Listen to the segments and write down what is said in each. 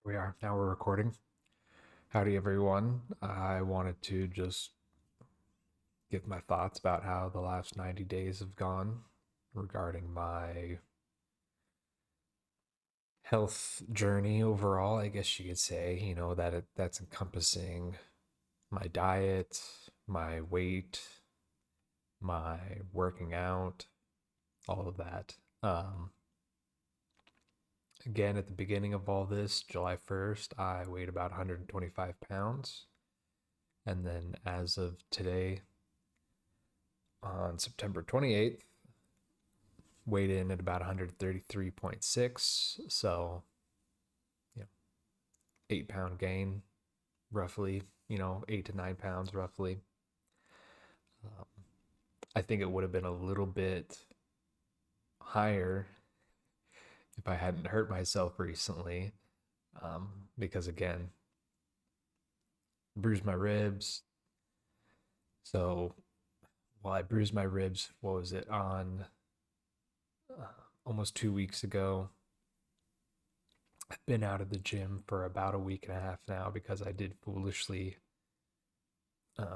We are. Now we're recording. Howdy, everyone. I wanted to just give my thoughts about how the last 90 days have gone regarding my health journey overall, I guess you could say. That's encompassing my diet, my weight, my working out, all of that. Um, Again, at the beginning of all this, July 1st, I weighed about 125 pounds. And then as of today, on September 28th, weighed in at about 133.6. So, you know, 8 pound gain, roughly, 8 to 9 pounds, roughly. Um, I think it would have been a little bit higher if I hadn't hurt myself recently. Because again, bruised my ribs. So, while I bruised my ribs, what was it, on uh, almost 2 weeks ago? I've been out of the gym for about a week and a half now because I did foolishly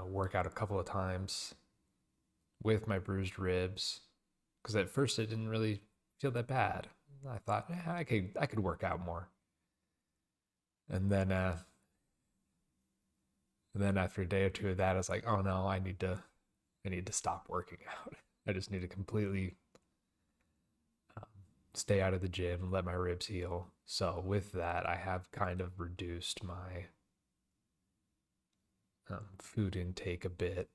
work out a couple of times with my bruised ribs. Because at first it didn't really feel that bad. I thought, I could work out more. And then after a day or two of that, I was like, oh no, I need to stop working out. I just need to completely um, stay out of the gym and let my ribs heal. So with that, I have kind of reduced my food intake a bit,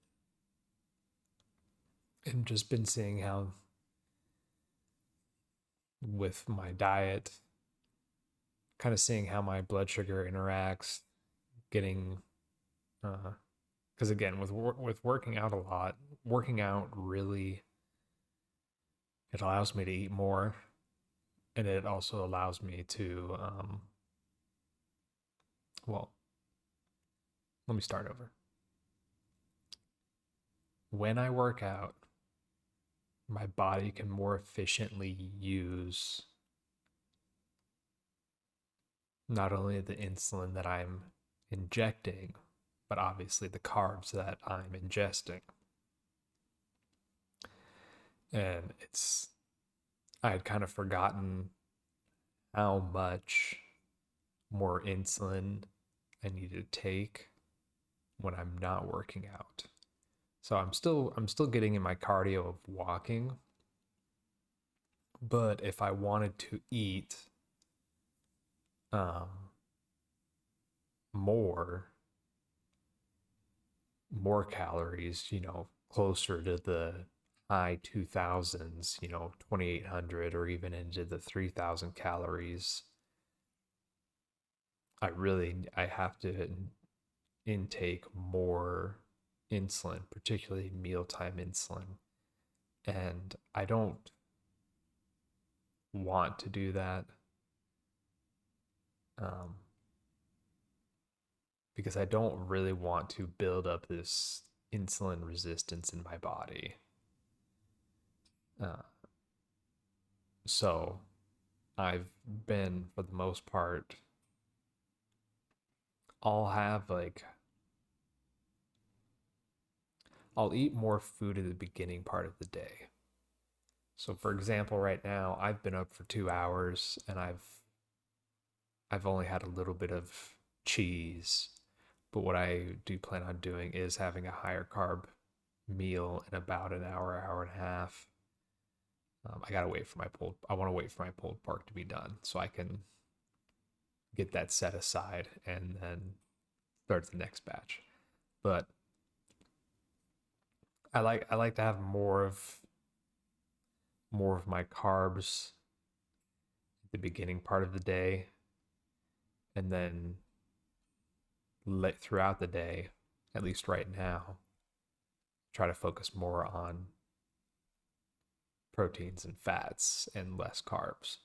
and just been seeing how with my diet, kind of seeing how my blood sugar interacts, getting because again, with working out a lot, working out really, it allows me to eat more, and it also allows me to well, let me start over. When I work out, my body can more efficiently use not only the insulin that I'm injecting, but obviously the carbs that I'm ingesting. And I had kind of forgotten how much more insulin I need to take when I'm not working out. So I'm still getting in my cardio of walking, but if I wanted to eat um, more more calories, closer to the high 2000s, 2800 or even into the 3000 calories, I have to intake more insulin, particularly mealtime insulin. And I don't want to do that um, because I don't really want to build up this insulin resistance in my body. Uh, so I've been, for the most part, I'll have like, I'll eat more food at the beginning part of the day. So for example, right now I've been up for 2 hours and I've only had a little bit of cheese. But what I do plan on doing is having a higher carb meal in about an hour, hour and a half. I want to wait for my pulled pork to be done so I can get that set aside and then start the next batch. But I like to have more of my carbs at the beginning part of the day, and then throughout the day, at least right now, try to focus more on proteins and fats and less carbs.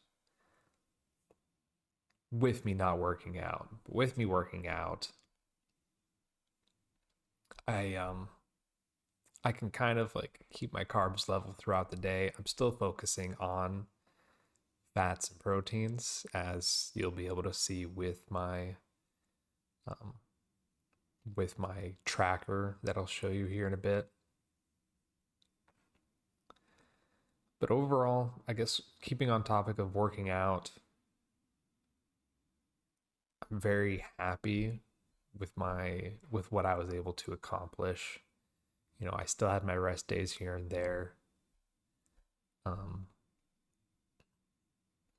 With me not working out, with me working out, I I can kind of like keep my carbs level throughout the day. I'm still focusing on fats and proteins, as you'll be able to see um, with my tracker that I'll show you here in a bit. But overall, I guess keeping on topic of working out, I'm very happy with what I was able to accomplish. You know, I still had my rest days here and there. Um,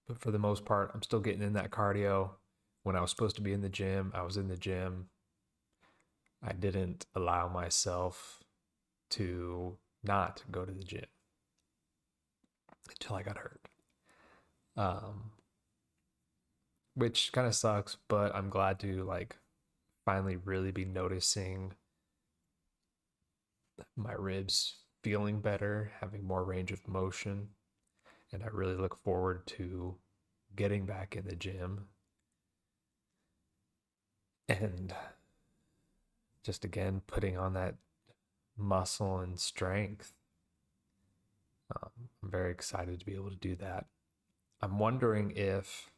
but for the most part, I'm still getting in that cardio. When I was supposed to be in the gym, I was in the gym. I didn't allow myself to not go to the gym until I got hurt. Um, which kind of sucks, but I'm glad to like finally really be noticing my ribs feeling better, having more range of motion, and I really look forward to getting back in the gym and just again putting on that muscle and strength. I'm very excited to be able to do that. I'm wondering if,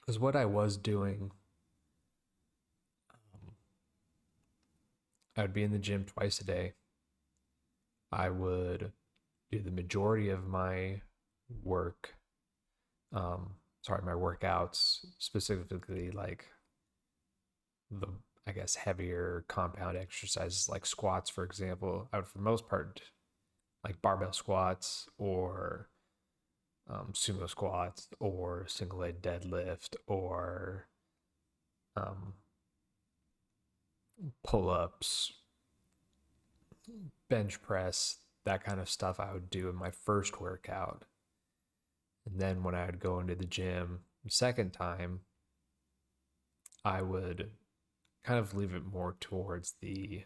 because what I was doing, I would be in the gym twice a day. I would do the majority of my work, my workouts, specifically like the, I guess, heavier compound exercises like squats, for example. I would, for the most part, like barbell squats or sumo squats or single leg deadlift or um, pull ups, bench press, that kind of stuff I would do in my first workout. And then when I would go into the gym the second time, I would kind of leave it more towards the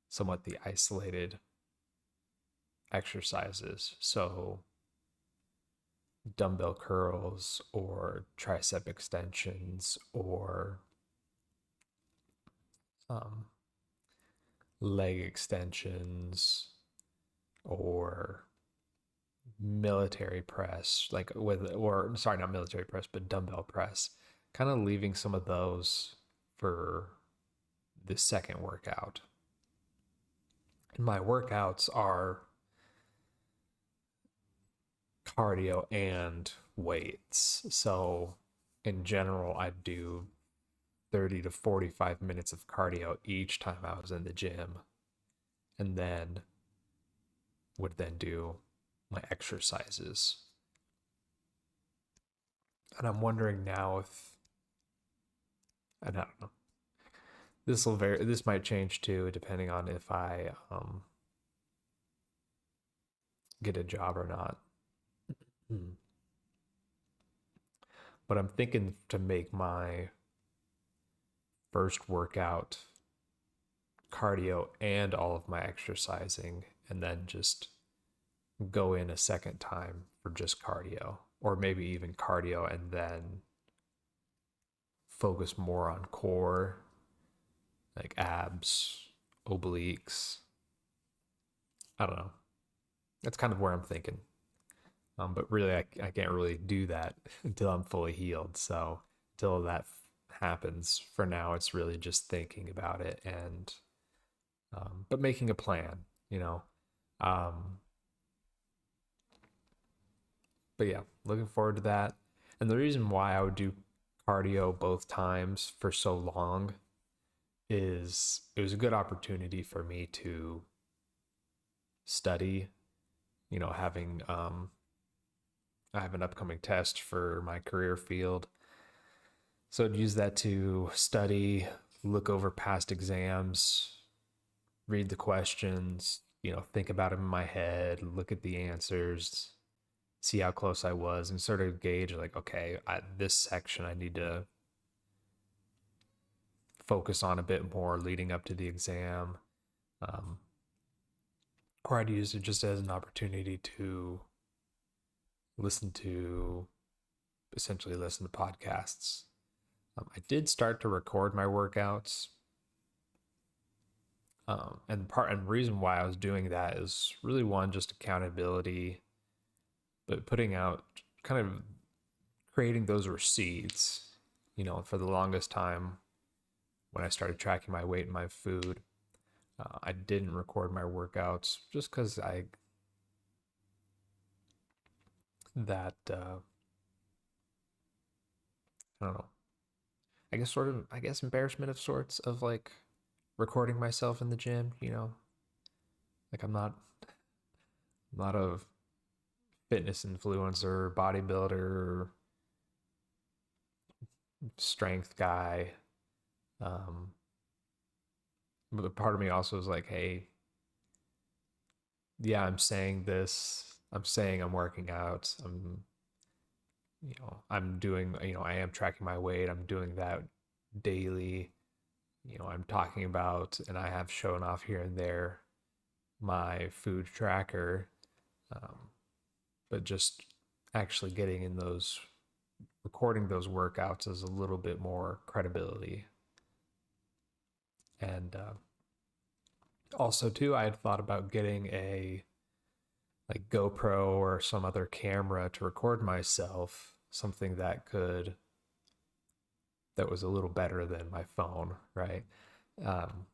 somewhat the isolated exercises. So dumbbell curls or tricep extensions or um, leg extensions or military press, like with, or sorry, not military press, but dumbbell press, kind of leaving some of those for the second workout. And my workouts are cardio and weights. So in general, I do 30 to 45 minutes of cardio each time I was in the gym, and then would then do my exercises. And I'm wondering now if, and I don't know, this might change too, depending on if I get a job or not. Hmm. But I'm thinking to make my first workout cardio and all of my exercising, and then just go in a second time for just cardio, or maybe even cardio and then focus more on core, like abs, obliques. I don't know. That's kind of where I'm thinking. But really, I can't really do that until I'm fully healed. So until that happens, for now, it's really just thinking about it and, but making a plan, you know. Um, but yeah, looking forward to that. And the reason why I would do cardio both times for so long is it was a good opportunity for me to study, you know, having I have an upcoming test for my career field. So I'd use that to study, look over past exams, read the questions, you know, think about them in my head, look at the answers, see how close I was, and sort of gauge like, okay, this section I need to focus on a bit more leading up to the exam. Um, or I'd use it just as an opportunity to listen to essentially listen to podcasts. I did start to record my workouts. And reason why I was doing that is really one, just accountability, but putting out kind of creating those receipts, for the longest time when I started tracking my weight and my food, I didn't record my workouts just because I don't know, I guess embarrassment of sorts of like recording myself in the gym, like I'm not a fitness influencer, bodybuilder, strength guy. Um, but part of me also is like, hey, yeah, I'm saying this. I'm saying I'm working out. I'm doing, I am tracking my weight. I'm doing that daily. I'm talking about, and I have shown off here and there my food tracker, um, but just actually getting in those, recording those workouts is a little bit more credibility. And also, too, I had thought about getting a like GoPro or some other camera to record myself, something that was a little better than my phone, right? Um,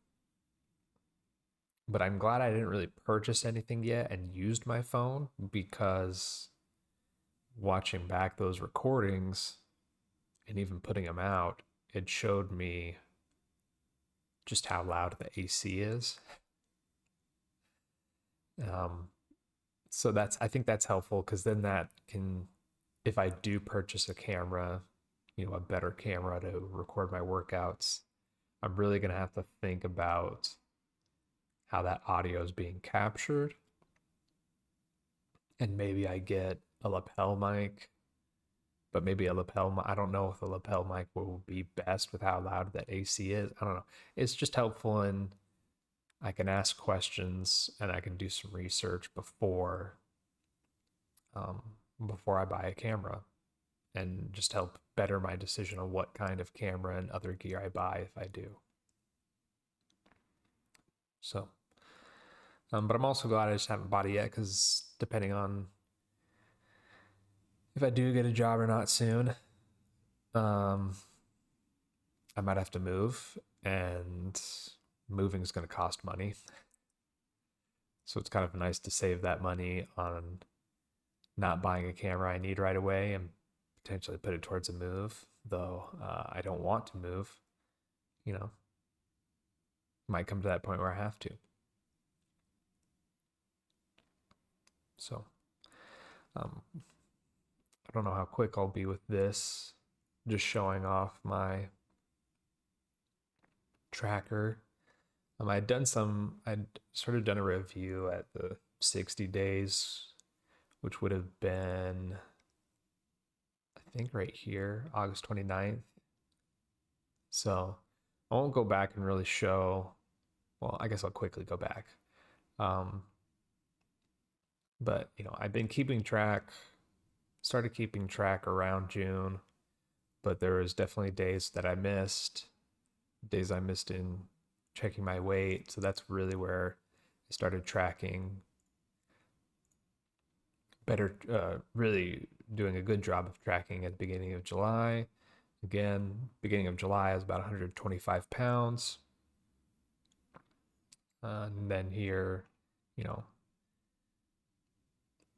but I'm glad I didn't really purchase anything yet and used my phone, because watching back those recordings and even putting them out, it showed me just how loud the AC is. Um, so I think that's helpful, because then that can, if I do purchase a camera, a better camera to record my workouts, I'm really going to have to think about how that audio is being captured. And maybe I get a lapel mic, but maybe a lapel, I don't know if a lapel mic will be best with how loud that AC is. I don't know. It's just helpful, and I can ask questions and I can do some research um, before I buy a camera, and just help better my decision on what kind of camera and other gear I buy if I do. So, but I'm also glad I just haven't bought it yet, because depending on if I do get a job or not soon, um, I might have to move, and moving is going to cost money. So it's kind of nice to save that money on not buying a camera I need right away and potentially put it towards a move, though I don't want to move. You know, might come to that point where I have to. So I don't know how quick I'll be with this, just showing off my tracker. I'd sort of done a review at the 60 days, which would have been, I think, right here, August 29th. So I won't go back and really show, well, I guess I'll quickly go back. Um, but, I've been keeping track, started keeping track around June, but there was definitely days I missed in checking my weight. So that's really where I started tracking better, really doing a good job of tracking at the beginning of July. Again, beginning of July, I was about 125 pounds. And then here, you know,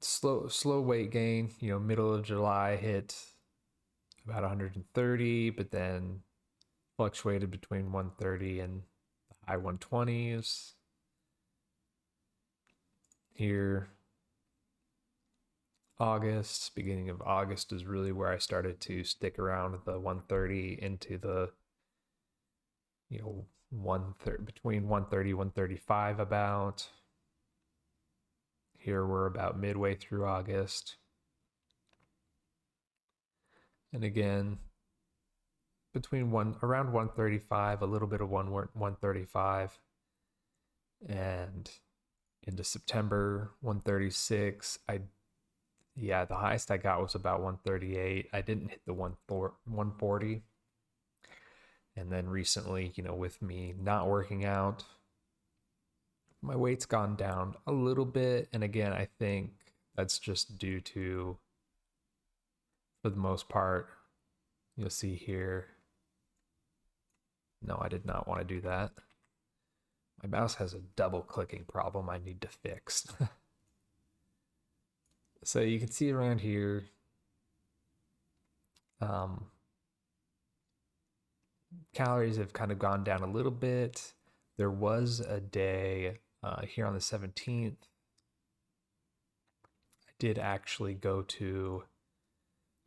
slow weight gain. Middle of July hit about 130, but then fluctuated between 130 and the high 120s. Here, beginning of August is really where I started to stick around the 130 into the, between 130 135 about. Here we're about midway through August. And again, around 135, a little bit of 135, and into September 136. The highest I got was about 138. I didn't hit the 140. And then recently, with me not working out, my weight's gone down a little bit. And again, I think That's just due to, for the most part, you'll see here. No, I did not want to do that. My mouse has a double clicking problem I need to fix. So you can see around here, um, calories have kind of gone down a little bit. There was a day here on the 17th. I did actually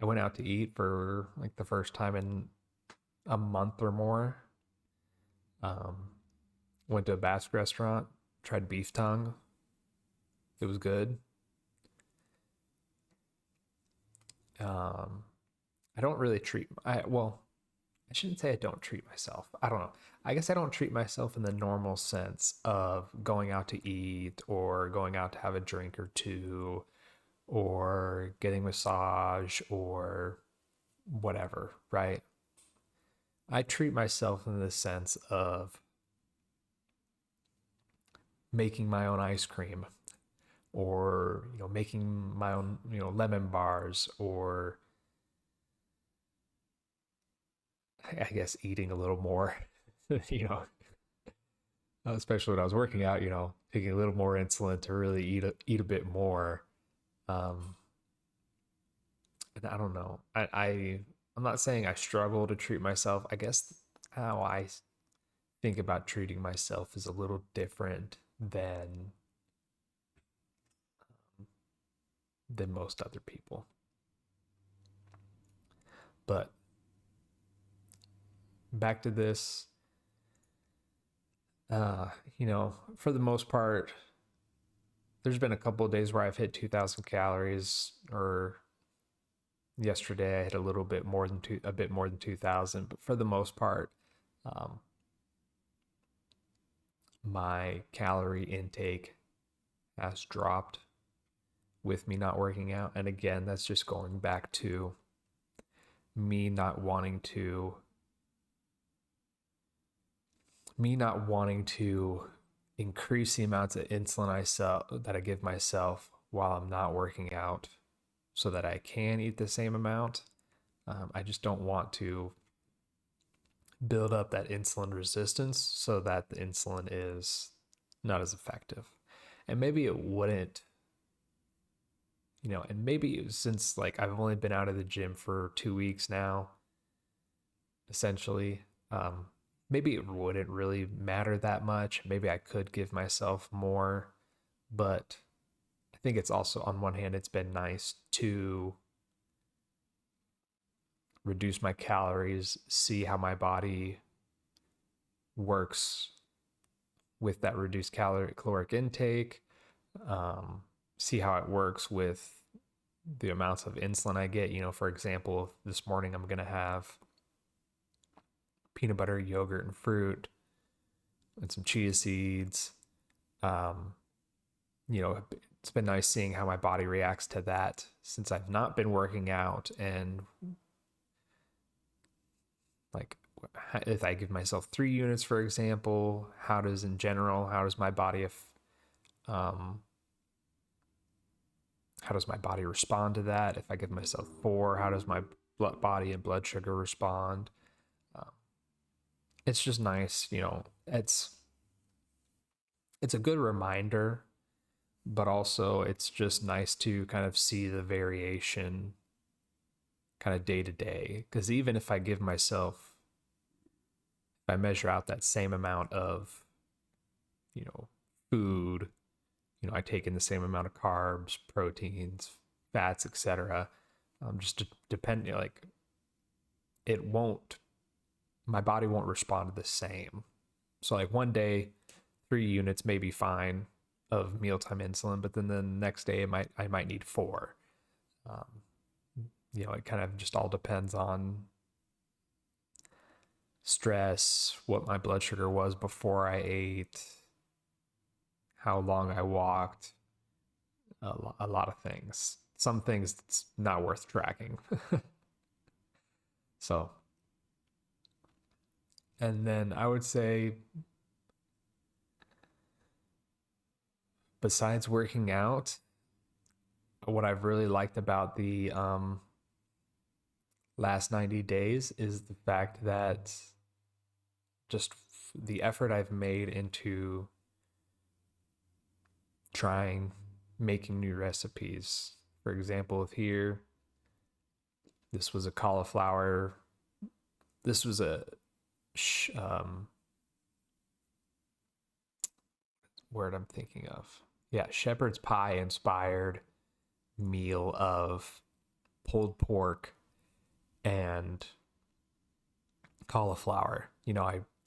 I went out to eat for like the first time in a month or more. Um, Went to a Basque restaurant, tried beef tongue. It was good. I don't really I shouldn't say I don't treat myself. I don't know. I guess I don't treat myself in the normal sense of going out to eat or going out to have a drink or two or getting massage or whatever, right? I treat myself in the sense of making my own ice cream or, making my own, lemon bars or I guess eating a little more, you know, especially when I was working out, taking a little more insulin to really eat a bit more. Um, and I don't know. I'm not saying I struggle to treat myself. I guess how I think about treating myself is a little different than most other people. But back to this, for the most part, there's been a couple of days where I've hit 2,000 calories, or yesterday I hit a bit more than 2,000. But for the most part, um, my calorie intake has dropped with me not working out. And again, that's just going back to me not wanting to increase the amounts of insulin that I give myself while I'm not working out so that I can eat the same amount. I just don't want to build up that insulin resistance so that the insulin is not as effective. And maybe it wouldn't, and maybe since like I've only been out of the gym for 2 weeks now, essentially, maybe it wouldn't really matter that much. Maybe I could give myself more, but I think it's also, on one hand, it's been nice to reduce my calories, see how my body works with that reduced caloric intake, see how it works with the amounts of insulin I get. For example, this morning I'm going to have peanut butter, yogurt, and fruit, and some chia seeds. It's been nice seeing how my body reacts to that since I've not been working out. And like, if I give myself 3 units, for example, how does my body, how does my body respond to that? If I give myself 4, how does my body and blood sugar respond? It's just nice, it's a good reminder, but also it's just nice to kind of see the variation kind of day to day. Because even if I measure out that same amount of, food, I take in the same amount of carbs, proteins, fats, etc. Just depending, like, my body won't respond the same. So like one day, 3 units may be fine of mealtime insulin, but then the next day I might need 4. It kind of just all depends on stress, what my blood sugar was before I ate, how long I walked, a lot of things. Some things it's not worth tracking. So, and then I would say, besides working out, what I've really liked about the last 90 days is the fact that just the effort I've made into trying making new recipes. For example, with here, this was a cauliflower. This was a word I'm thinking of. Yeah, shepherd's pie inspired meal of pulled pork and cauliflower.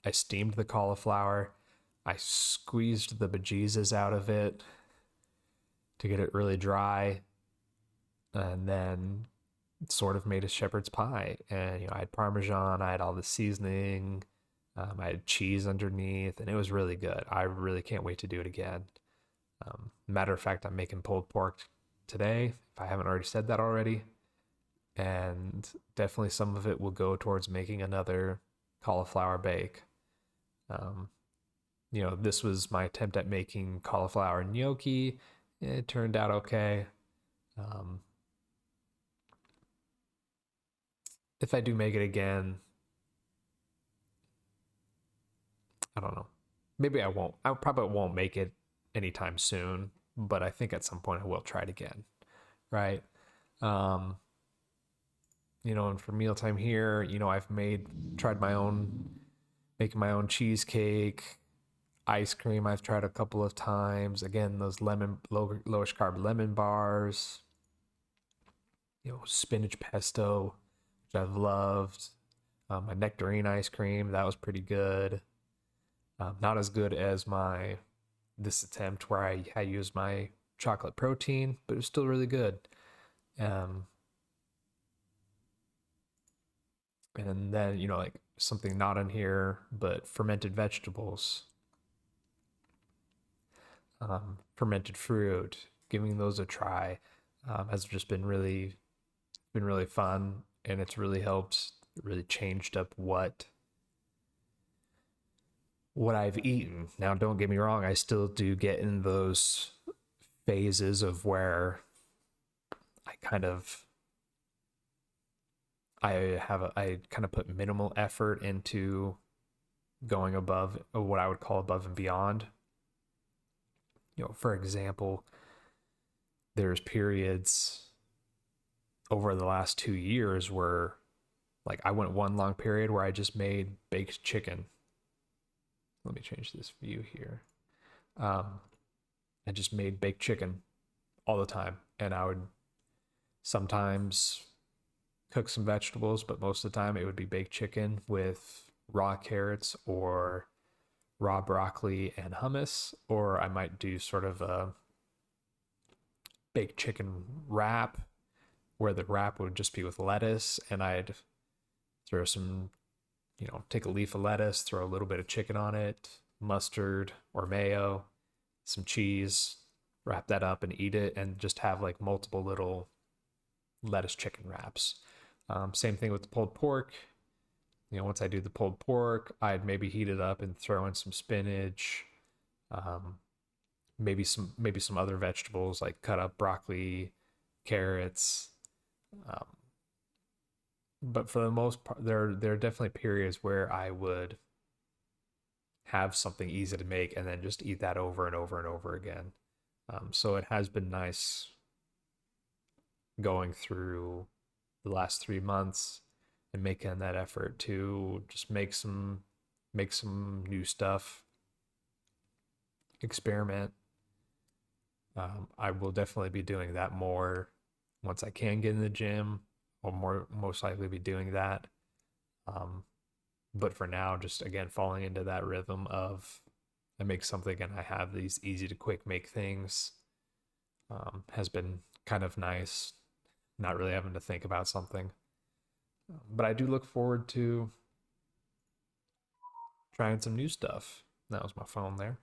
I steamed the cauliflower. I squeezed the bejesus out of it to get it really dry, and then sort of made a shepherd's pie. And I had Parmesan, I had all the seasoning, I had cheese underneath, and it was really good. I really can't wait to do it again. Matter of fact, I'm making pulled pork today, if I haven't already said that already. And definitely some of it will go towards making another cauliflower bake. This was my attempt at making cauliflower gnocchi. It turned out okay. If I do make it again, I don't know. Maybe I won't. I probably won't make it anytime soon, but I think at some point I will try it again. Right. And for mealtime here, I've tried making my own cheesecake, ice cream. I've tried a couple of times. Again, those lowish carb lemon bars, spinach pesto, which I've loved. My nectarine ice cream, that was pretty good. Not as good as this attempt where I used my chocolate protein, but it was still really good. And then, like something not in here, but fermented vegetables, fermented fruit, giving those a try has just been really fun, and it's really helped, really changed up what I've eaten. Now, don't get me wrong, I still do get in those phases of where I kind of put minimal effort into going above what I would call above and beyond. For example, there's periods over the last 2 years where like I went one long period where I just made baked chicken. Let me change this view here. I just made baked chicken all the time, and I would sometimes cook some vegetables, but most of the time it would be baked chicken with raw carrots or raw broccoli and hummus, or I might do sort of a baked chicken wrap where the wrap would just be with lettuce, and I'd throw some, take a leaf of lettuce, throw a little bit of chicken on it, mustard or mayo, some cheese, wrap that up and eat it, and just have like multiple little lettuce chicken wraps. Same thing with the pulled pork. Once I do the pulled pork, I'd maybe heat it up and throw in some spinach, maybe some other vegetables like cut up broccoli, carrots. But for the most part, there are definitely periods where I would have something easy to make and then just eat that over and over and over again. So it has been nice going through the last 3 months and making that effort to just make some new stuff, experiment. I will definitely be doing that more once I can get in the gym. I'll most likely be doing that. But for now, just again falling into that rhythm of I make something and I have these easy to quick make things has been kind of nice. Not really having to think about something. But I do look forward to trying some new stuff. That was my phone there.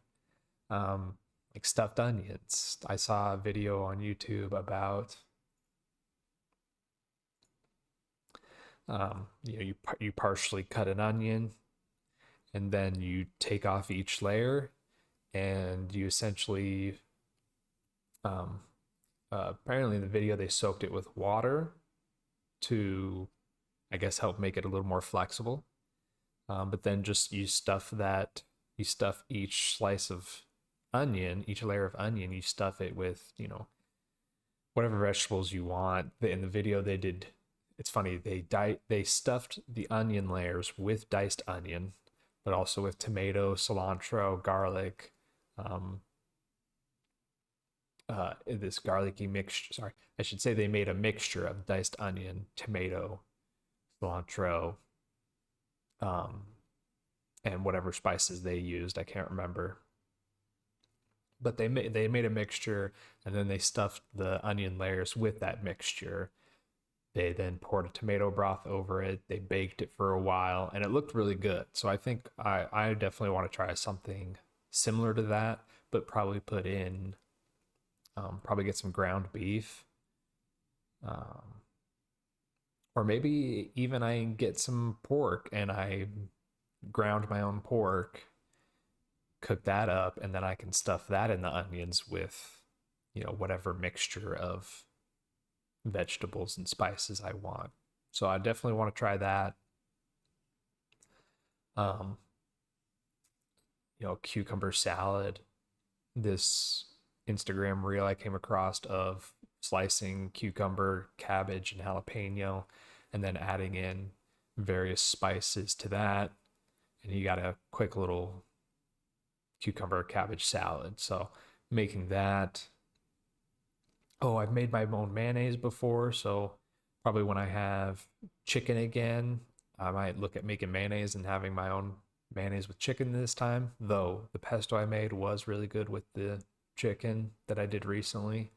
Like stuffed onions. I saw a video on YouTube about you partially cut an onion and then you take off each layer, and you essentially Apparently in the video they soaked it with water to, I guess, help make it a little more flexible. But then just you stuff each slice of onion, each layer of onion, you stuff it with, whatever vegetables you want. In the video they did, it's funny, they stuffed the onion layers with diced onion, but also with tomato, cilantro, garlic, um, this garlicky mixture. Sorry, I should say they made a mixture of diced onion, tomato, cilantro, um, and whatever spices they used. I can't remember, but they made a mixture, and then they stuffed the onion layers with that mixture. They then poured a tomato broth over it. They baked it for a while, and it looked really good. So I think I definitely want to try something similar to that, but probably put in probably get some ground beef, um, or maybe even I get some pork and I ground my own pork, cook that up, and then I can stuff that in the onions with, whatever mixture of vegetables and spices I want. So I definitely want to try that. Um, cucumber salad. This Instagram reel I came across of slicing cucumber, cabbage, and jalapeno, and then adding in various spices to that. And you got a quick little cucumber cabbage salad. So making that. Oh, I've made my own mayonnaise before, so probably when I have chicken again, I might look at making mayonnaise and having my own mayonnaise with chicken this time. Though the pesto I made was really good with the chicken that I did recently.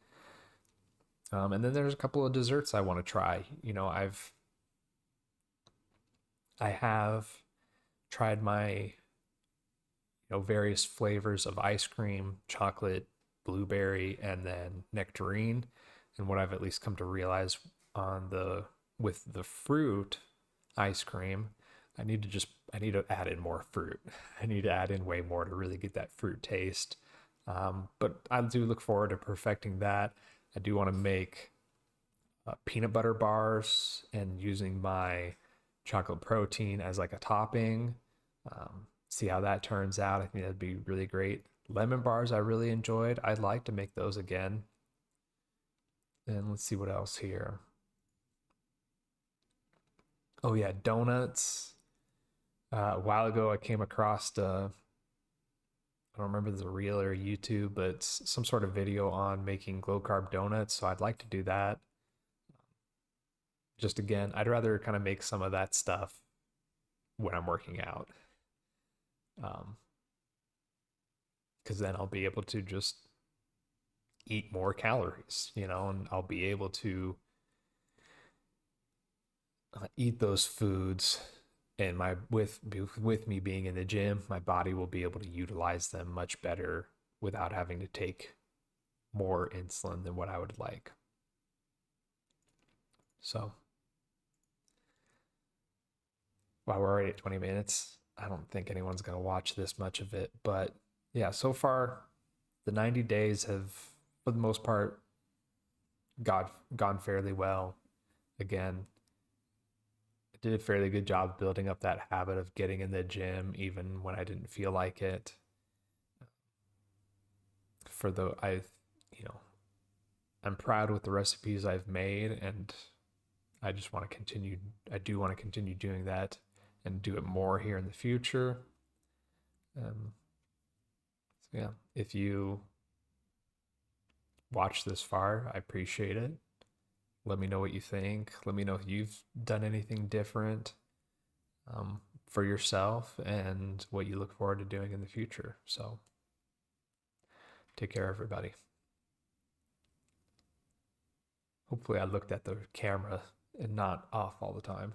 And then there's a couple of desserts I want to try. I have tried my various flavors of ice cream, chocolate, blueberry, and then nectarine. And what I've at least come to realize with the fruit ice cream, I need to add in more fruit. I need to add in way more to really get that fruit taste. But I do look forward to perfecting that. I do want to make peanut butter bars and using my chocolate protein as like a topping. See how that turns out. I think that'd be really great. Lemon bars I really enjoyed. I'd like to make those again. And let's see what else here. Oh yeah, donuts. A while ago I came across I don't remember the reel or YouTube, but it's some sort of video on making low carb donuts. So I'd like to do that. Just again, I'd rather kind of make some of that stuff when I'm working out. Um, because then I'll be able to just eat more calories, and I'll be able to eat those foods, and my with me being in the gym, my body will be able to utilize them much better without having to take more insulin than what I would like. So, while we're already at 20 minutes, I don't think anyone's going to watch this much of it, but yeah, so far the 90 days have for the most part gone fairly well. Again, I did a fairly good job building up that habit of getting in the gym even when I didn't feel like it. For the you know, I'm proud with the recipes I've made, and I just want to continue. I do want to continue doing that and do it more here in the future. Um, so yeah, if you watch this far, I appreciate it. Let me know what you think. Let me know if you've done anything different for yourself and what you look forward to doing in the future. So take care, everybody. Hopefully, I looked at the camera and not off all the time.